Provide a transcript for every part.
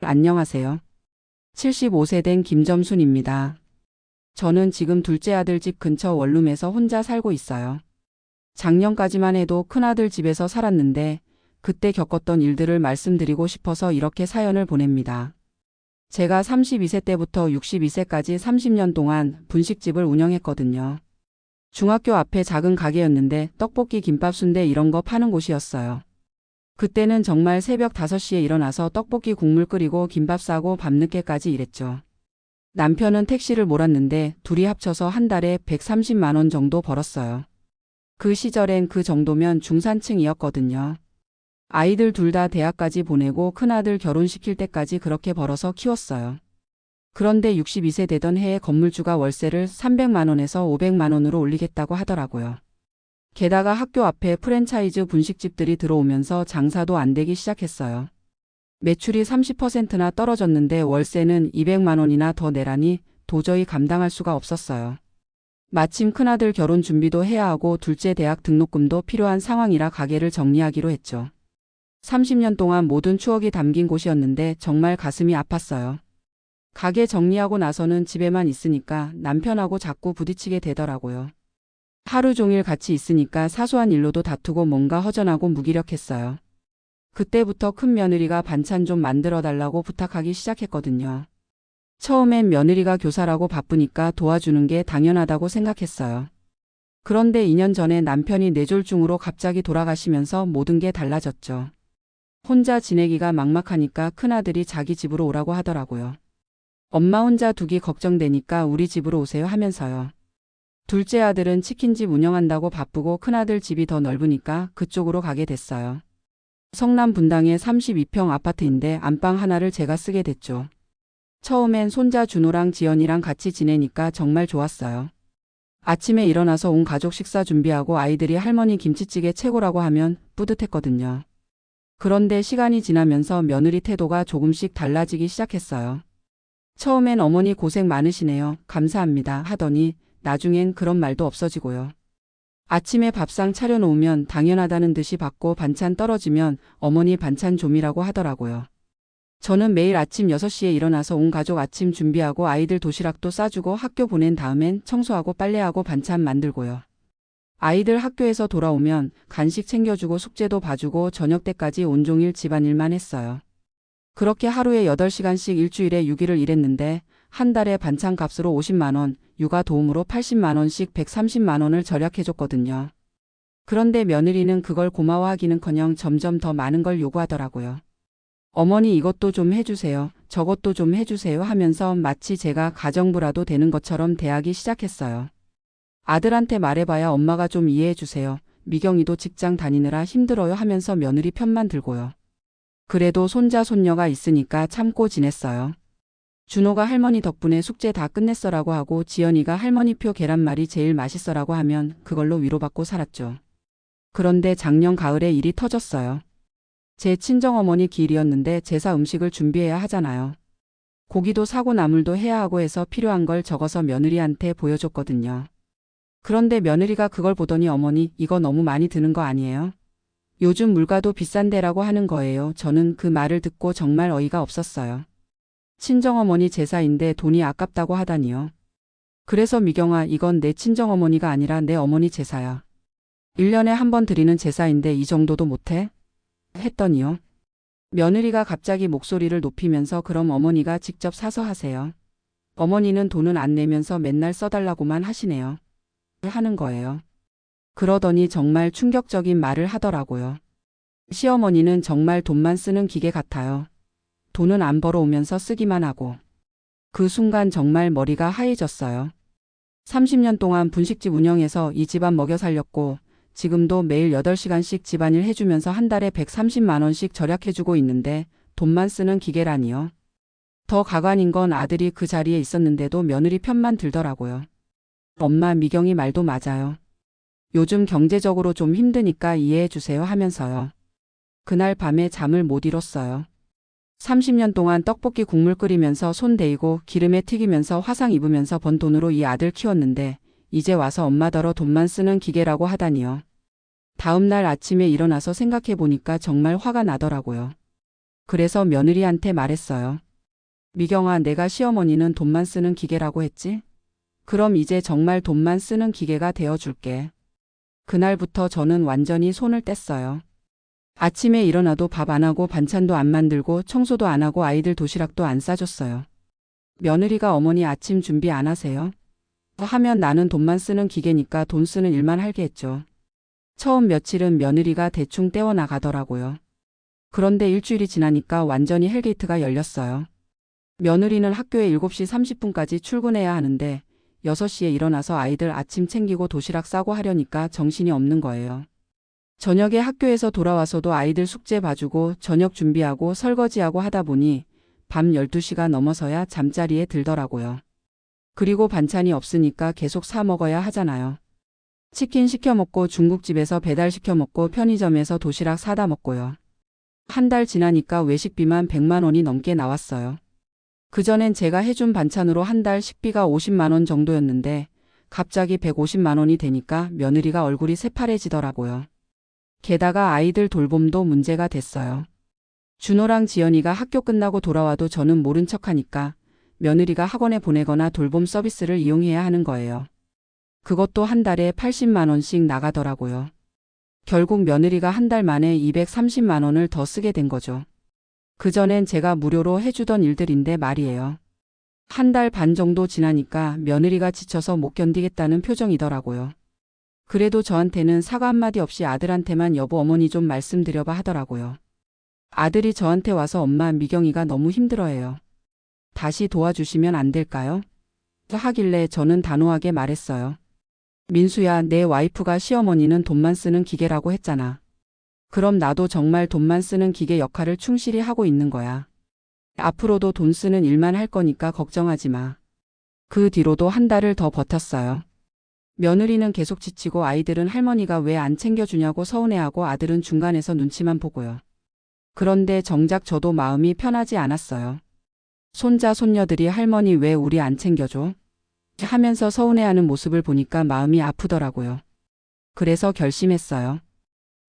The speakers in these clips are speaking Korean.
안녕하세요. 75세 된 김점순입니다. 저는 지금 둘째 아들 집 근처 원룸에서 혼자 살고 있어요. 작년까지만 해도 큰아들 집에서 살았는데 그때 겪었던 일들을 말씀드리고 싶어서 이렇게 사연을 보냅니다. 제가 32세 때부터 62세까지 30년 동안 분식집을 운영했거든요. 중학교 앞에 작은 가게였는데 떡볶이, 김밥, 순대 이런 거 파는 곳이었어요. 그때는 정말 새벽 5시에 일어나서 떡볶이 국물 끓이고 김밥 싸고 밤늦게까지 일했죠. 남편은 택시를 몰았는데 둘이 합쳐서 한 달에 130만 원 정도 벌었어요. 그 시절엔 그 정도면 중산층이었거든요. 아이들 둘 다 대학까지 보내고 큰아들 결혼시킬 때까지 그렇게 벌어서 키웠어요. 그런데 62세 되던 해에 건물주가 월세를 300만 원에서 500만 원으로 올리겠다고 하더라고요. 게다가 학교 앞에 프랜차이즈 분식집들이 들어오면서 장사도 안 되기 시작했어요. 매출이 30%나 떨어졌는데 월세는 200만 원이나 더 내라니 도저히 감당할 수가 없었어요. 마침 큰아들 결혼 준비도 해야 하고 둘째 대학 등록금도 필요한 상황이라 가게를 정리하기로 했죠. 30년 동안 모든 추억이 담긴 곳이었는데 정말 가슴이 아팠어요. 가게 정리하고 나서는 집에만 있으니까 남편하고 자꾸 부딪히게 되더라고요. 하루 종일 같이 있으니까 사소한 일로도 다투고 뭔가 허전하고 무기력했어요. 그때부터 큰 며느리가 반찬 좀 만들어 달라고 부탁하기 시작했거든요. 처음엔 며느리가 교사라고 바쁘니까 도와주는 게 당연하다고 생각했어요. 그런데 2년 전에 남편이 뇌졸중으로 갑자기 돌아가시면서 모든 게 달라졌죠. 혼자 지내기가 막막하니까 큰아들이 자기 집으로 오라고 하더라고요. 엄마 혼자 두기 걱정되니까 우리 집으로 오세요 하면서요. 둘째 아들은 치킨집 운영한다고 바쁘고 큰아들 집이 더 넓으니까 그쪽으로 가게 됐어요. 성남 분당의 32평 아파트인데 안방 하나를 제가 쓰게 됐죠. 처음엔 손자 준호랑 지연이랑 같이 지내니까 정말 좋았어요. 아침에 일어나서 온 가족 식사 준비하고 아이들이 할머니 김치찌개 최고라고 하면 뿌듯했거든요. 그런데 시간이 지나면서 며느리 태도가 조금씩 달라지기 시작했어요. 처음엔 어머니 고생 많으시네요. 감사합니다 하더니 나중엔 그런 말도 없어지고요. 아침에 밥상 차려놓으면 당연하다는 듯이 받고 반찬 떨어지면 어머니 반찬 좀이라고 하더라고요. 저는 매일 아침 6시에 일어나서 온 가족 아침 준비하고 아이들 도시락도 싸주고 학교 보낸 다음엔 청소하고 빨래하고 반찬 만들고요. 아이들 학교에서 돌아오면 간식 챙겨주고 숙제도 봐주고 저녁 때까지 온종일 집안일만 했어요. 그렇게 하루에 8시간씩 일주일에 6일을 일했는데 한 달에 반찬 값으로 50만 원, 육아 도움으로 80만 원씩 130만 원을 절약해줬거든요. 그런데 며느리는 그걸 고마워하기는커녕 점점 더 많은 걸 요구하더라고요. 어머니 이것도 좀 해주세요. 저것도 좀 해주세요 하면서 마치 제가 가정부라도 되는 것처럼 대하기 시작했어요. 아들한테 말해봐야 엄마가 좀 이해해주세요. 미경이도 직장 다니느라 힘들어요 하면서 며느리 편만 들고요. 그래도 손자 손녀가 있으니까 참고 지냈어요. 준호가 할머니 덕분에 숙제 다 끝냈어라고 하고 지연이가 할머니표 계란말이 제일 맛있어라고 하면 그걸로 위로받고 살았죠. 그런데 작년 가을에 일이 터졌어요. 제 친정어머니 기일이었는데 제사 음식을 준비해야 하잖아요. 고기도 사고 나물도 해야 하고 해서 필요한 걸 적어서 며느리한테 보여줬거든요. 그런데 며느리가 그걸 보더니 어머니 이거 너무 많이 드는 거 아니에요? 요즘 물가도 비싼데라고 하는 거예요. 저는 그 말을 듣고 정말 어이가 없었어요. 친정어머니 제사인데 돈이 아깝다고 하다니요. 그래서 미경아 이건 내 친정어머니가 아니라 내 어머니 제사야. 1년에 한 번 드리는 제사인데 이 정도도 못해? 했더니요. 며느리가 갑자기 목소리를 높이면서 그럼 어머니가 직접 사서 하세요. 어머니는 돈은 안 내면서 맨날 써달라고만 하시네요. 하는 거예요. 그러더니 정말 충격적인 말을 하더라고요. 시어머니는 정말 돈만 쓰는 기계 같아요. 돈은 안 벌어오면서 쓰기만 하고. 그 순간 정말 머리가 하얘졌어요. 30년 동안 분식집 운영해서 이 집안 먹여 살렸고 지금도 매일 8시간씩 집안일 해주면서 한 달에 130만 원씩 절약해주고 있는데 돈만 쓰는 기계라니요. 더 가관인 건 아들이 그 자리에 있었는데도 며느리 편만 들더라고요. 엄마 미경이 말도 맞아요. 요즘 경제적으로 좀 힘드니까 이해해 주세요 하면서요. 그날 밤에 잠을 못 이뤘어요. 30년 동안 떡볶이 국물 끓이면서 손 데이고 기름에 튀기면서 화상 입으면서 번 돈으로 이 아들 키웠는데 이제 와서 엄마더러 돈만 쓰는 기계라고 하다니요. 다음 날 아침에 일어나서 생각해 보니까 정말 화가 나더라고요. 그래서 며느리한테 말했어요. 미경아, 내가 시어머니는 돈만 쓰는 기계라고 했지? 그럼 이제 정말 돈만 쓰는 기계가 되어줄게. 그날부터 저는 완전히 손을 뗐어요. 아침에 일어나도 밥 안 하고 반찬도 안 만들고 청소도 안 하고 아이들 도시락도 안 싸줬어요. 며느리가 어머니 아침 준비 안 하세요? 하면 나는 돈만 쓰는 기계니까 돈 쓰는 일만 할게 했죠. 처음 며칠은 며느리가 대충 떼어나가더라고요. 그런데 일주일이 지나니까 완전히 헬게이트가 열렸어요. 며느리는 학교에 7시 30분까지 출근해야 하는데 6시에 일어나서 아이들 아침 챙기고 도시락 싸고 하려니까 정신이 없는 거예요. 저녁에 학교에서 돌아와서도 아이들 숙제 봐주고 저녁 준비하고 설거지하고 하다 보니 밤 12시가 넘어서야 잠자리에 들더라고요. 그리고 반찬이 없으니까 계속 사 먹어야 하잖아요. 치킨 시켜 먹고 중국집에서 배달 시켜 먹고 편의점에서 도시락 사다 먹고요. 한 달 지나니까 외식비만 100만 원이 넘게 나왔어요. 그전엔 제가 해준 반찬으로 한 달 식비가 50만 원 정도였는데 갑자기 150만 원이 되니까 며느리가 얼굴이 새파래지더라고요. 게다가 아이들 돌봄도 문제가 됐어요. 준호랑 지연이가 학교 끝나고 돌아와도 저는 모른 척하니까 며느리가 학원에 보내거나 돌봄 서비스를 이용해야 하는 거예요. 그것도 한 달에 80만 원씩 나가더라고요. 결국 며느리가 한 달 만에 230만 원을 더 쓰게 된 거죠. 그전엔 제가 무료로 해주던 일들인데 말이에요. 한 달 반 정도 지나니까 며느리가 지쳐서 못 견디겠다는 표정이더라고요. 그래도 저한테는 사과 한마디 없이 아들한테만 여보 어머니 좀 말씀드려봐 하더라고요. 아들이 저한테 와서 엄마 미경이가 너무 힘들어해요. 다시 도와주시면 안 될까요? 하길래 저는 단호하게 말했어요. 민수야, 내 와이프가 시어머니는 돈만 쓰는 기계라고 했잖아. 그럼 나도 정말 돈만 쓰는 기계 역할을 충실히 하고 있는 거야. 앞으로도 돈 쓰는 일만 할 거니까 걱정하지 마. 그 뒤로도 한 달을 더 버텼어요. 며느리는 계속 지치고 아이들은 할머니가 왜 안 챙겨주냐고 서운해하고 아들은 중간에서 눈치만 보고요. 그런데 정작 저도 마음이 편하지 않았어요. 손자 손녀들이 할머니 왜 우리 안 챙겨줘? 하면서 서운해하는 모습을 보니까 마음이 아프더라고요. 그래서 결심했어요.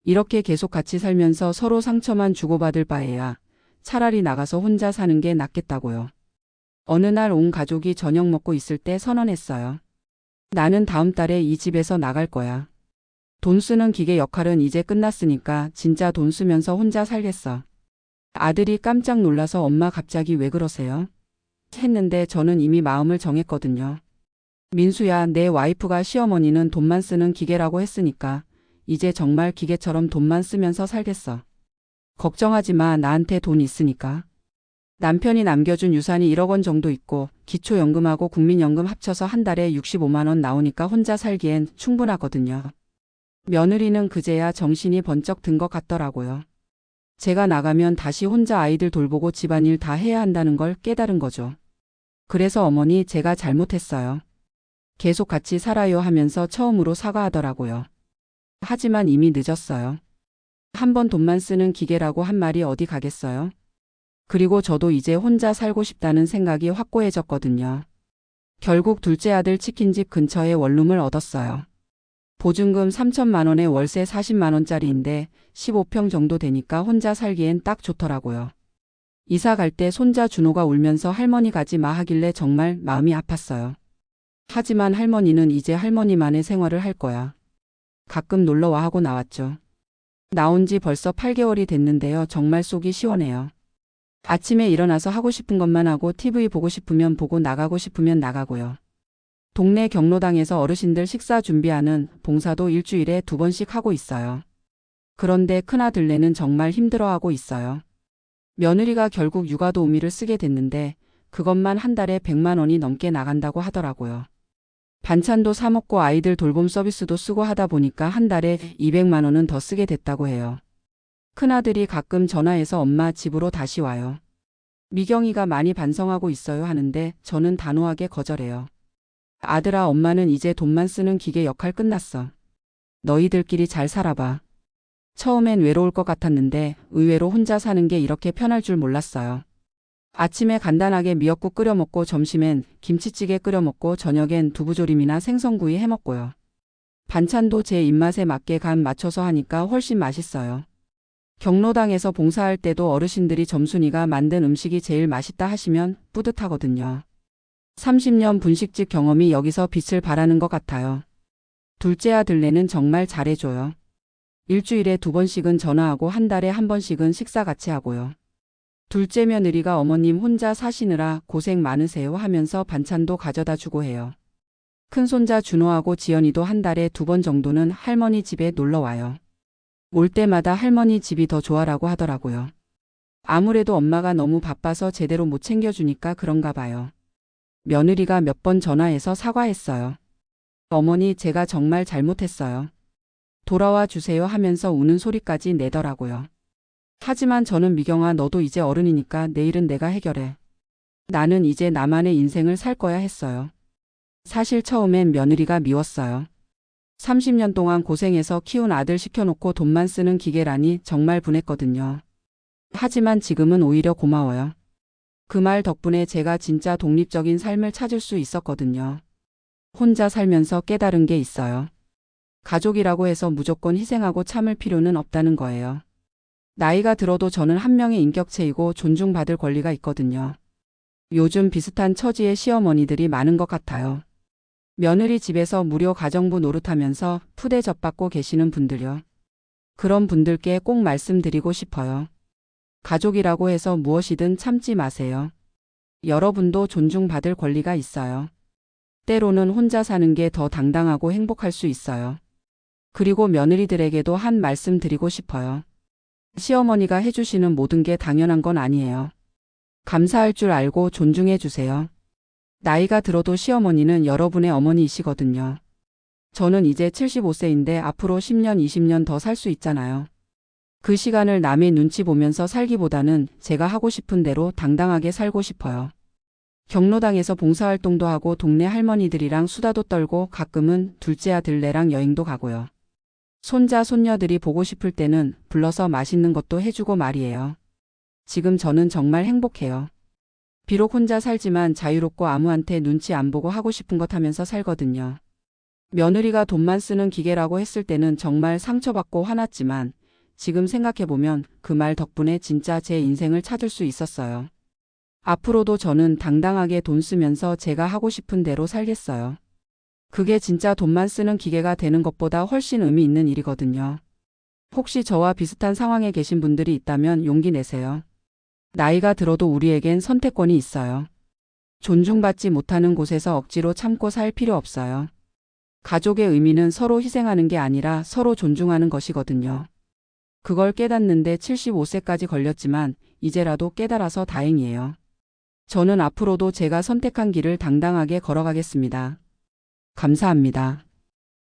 이렇게 계속 같이 살면서 서로 상처만 주고받을 바에야 차라리 나가서 혼자 사는 게 낫겠다고요. 어느 날 온 가족이 저녁 먹고 있을 때 선언했어요. 나는 다음 달에 이 집에서 나갈 거야. 돈 쓰는 기계 역할은 이제 끝났으니까 진짜 돈 쓰면서 혼자 살겠어. 아들이 깜짝 놀라서 엄마 갑자기 왜 그러세요? 했는데 저는 이미 마음을 정했거든요. 민수야, 내 와이프가 시어머니는 돈만 쓰는 기계라고 했으니까 이제 정말 기계처럼 돈만 쓰면서 살겠어. 걱정하지 마, 나한테 돈 있으니까. 남편이 남겨준 유산이 1억 원 정도 있고 기초연금하고 국민연금 합쳐서 한 달에 65만 원 나오니까 혼자 살기엔 충분하거든요. 며느리는 그제야 정신이 번쩍 든 것 같더라고요. 제가 나가면 다시 혼자 아이들 돌보고 집안일 다 해야 한다는 걸 깨달은 거죠. 그래서 어머니, 제가 잘못했어요. 계속 같이 살아요 하면서 처음으로 사과하더라고요. 하지만 이미 늦었어요. 한 번 돈만 쓰는 기계라고 한 말이 어디 가겠어요? 그리고 저도 이제 혼자 살고 싶다는 생각이 확고해졌거든요. 결국 둘째 아들 치킨집 근처에 원룸을 얻었어요. 보증금 3천만 원에 월세 40만 원짜리인데 15평 정도 되니까 혼자 살기엔 딱 좋더라고요. 이사 갈 때 손자 준호가 울면서 할머니 가지 마 하길래 정말 마음이 아팠어요. 하지만 할머니는 이제 할머니만의 생활을 할 거야. 가끔 놀러와 하고 나왔죠. 나온 지 벌써 8개월이 됐는데요. 정말 속이 시원해요. 아침에 일어나서 하고 싶은 것만 하고 TV 보고 싶으면 보고 나가고 싶으면 나가고요. 동네 경로당에서 어르신들 식사 준비하는 봉사도 일주일에 2번씩 하고 있어요. 그런데 큰아들네는 정말 힘들어하고 있어요. 며느리가 결국 육아도우미를 쓰게 됐는데 그것만 한 달에 100만 원이 넘게 나간다고 하더라고요. 반찬도 사 먹고 아이들 돌봄 서비스도 쓰고 하다 보니까 한 달에 200만 원은 더 쓰게 됐다고 해요. 큰아들이 가끔 전화해서 엄마 집으로 다시 와요. 미경이가 많이 반성하고 있어요 하는데 저는 단호하게 거절해요. 아들아, 엄마는 이제 돈만 쓰는 기계 역할 끝났어. 너희들끼리 잘 살아봐. 처음엔 외로울 것 같았는데 의외로 혼자 사는 게 이렇게 편할 줄 몰랐어요. 아침에 간단하게 미역국 끓여 먹고 점심엔 김치찌개 끓여 먹고 저녁엔 두부조림이나 생선구이 해 먹고요. 반찬도 제 입맛에 맞게 간 맞춰서 하니까 훨씬 맛있어요. 경로당에서 봉사할 때도 어르신들이 점순이가 만든 음식이 제일 맛있다 하시면 뿌듯하거든요. 30년 분식집 경험이 여기서 빛을 발하는 것 같아요. 둘째 아들네는 정말 잘해줘요. 일주일에 2번씩은 전화하고 한 달에 1번씩은 식사 같이 하고요. 둘째 며느리가 어머님 혼자 사시느라 고생 많으세요 하면서 반찬도 가져다 주고 해요. 큰손자 준호하고 지연이도 한 달에 2번 정도는 할머니 집에 놀러 와요. 올 때마다 할머니 집이 더 좋아라고 하더라고요. 아무래도 엄마가 너무 바빠서 제대로 못 챙겨주니까 그런가 봐요. 며느리가 몇 번 전화해서 사과했어요. 어머니, 제가 정말 잘못했어요. 돌아와 주세요 하면서 우는 소리까지 내더라고요. 하지만 저는 미경아, 너도 이제 어른이니까 내일은 내가 해결해. 나는 이제 나만의 인생을 살 거야 했어요. 사실 처음엔 며느리가 미웠어요. 30년 동안 고생해서 키운 아들 시켜놓고 돈만 쓰는 기계라니 정말 분했거든요. 하지만 지금은 오히려 고마워요. 그 말 덕분에 제가 진짜 독립적인 삶을 찾을 수 있었거든요. 혼자 살면서 깨달은 게 있어요. 가족이라고 해서 무조건 희생하고 참을 필요는 없다는 거예요. 나이가 들어도 저는 한 명의 인격체이고 존중받을 권리가 있거든요. 요즘 비슷한 처지의 시어머니들이 많은 것 같아요. 며느리 집에서 무료 가정부 노릇하면서 푸대접 받고 계시는 분들요. 그런 분들께 꼭 말씀드리고 싶어요. 가족이라고 해서 무엇이든 참지 마세요. 여러분도 존중받을 권리가 있어요. 때로는 혼자 사는 게 더 당당하고 행복할 수 있어요. 그리고 며느리들에게도 한 말씀 드리고 싶어요. 시어머니가 해주시는 모든 게 당연한 건 아니에요. 감사할 줄 알고 존중해 주세요. 나이가 들어도 시어머니는 여러분의 어머니이시거든요. 저는 이제 75세인데 앞으로 10년, 20년 더 살 수 있잖아요. 그 시간을 남의 눈치 보면서 살기보다는 제가 하고 싶은 대로 당당하게 살고 싶어요. 경로당에서 봉사활동도 하고 동네 할머니들이랑 수다도 떨고 가끔은 둘째 아들네랑 여행도 가고요. 손자, 손녀들이 보고 싶을 때는 불러서 맛있는 것도 해주고 말이에요. 지금 저는 정말 행복해요. 비록 혼자 살지만 자유롭고 아무한테 눈치 안 보고 하고 싶은 것 하면서 살거든요. 며느리가 돈만 쓰는 기계라고 했을 때는 정말 상처받고 화났지만 지금 생각해보면 그 말 덕분에 진짜 제 인생을 찾을 수 있었어요. 앞으로도 저는 당당하게 돈 쓰면서 제가 하고 싶은 대로 살겠어요. 그게 진짜 돈만 쓰는 기계가 되는 것보다 훨씬 의미 있는 일이거든요. 혹시 저와 비슷한 상황에 계신 분들이 있다면 용기 내세요. 나이가 들어도 우리에겐 선택권이 있어요. 존중받지 못하는 곳에서 억지로 참고 살 필요 없어요. 가족의 의미는 서로 희생하는 게 아니라 서로 존중하는 것이거든요. 그걸 깨닫는데 75세까지 걸렸지만 이제라도 깨달아서 다행이에요. 저는 앞으로도 제가 선택한 길을 당당하게 걸어가겠습니다. 감사합니다.